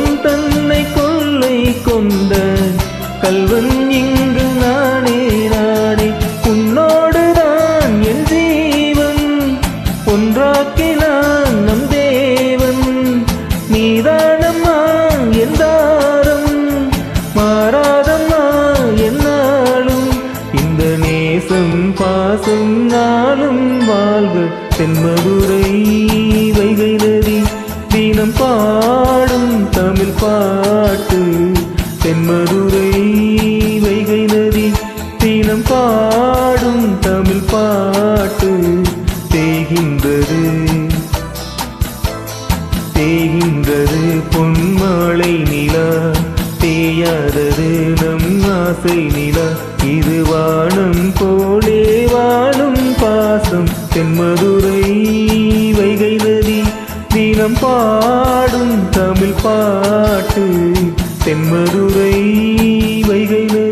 காலம் தன்னை கொள்ளை கொண்ட கல்வன் இங்கு நானே நானே. உன்னோடுதான் என் ஜீவன் ஒன்றாக்கினான் நம் தேவன். நீதானம்மா என் தாரம் மாறாதம்மா என்னாலும். இந்த நேசம் பாசம் நாளும் வாழ்க. தென்மதுரை வைகை நதி தினம் பாடும் தமிழ் பாட்டு. தென்மதுரை வைகை நதி தினம் பாடும் தமிழ் பாட்டு. தேகின்றது தேகின்றது பொன்மாலை நிலா, தேயாதது நம் ஆசை நிலா. இது வானம் போலே வாழும் பாசம். தென்மதுரை வைகை நதி தினம் பாடும் தமிழ் பாட்டு. தென்மதுரை வைகை நதி.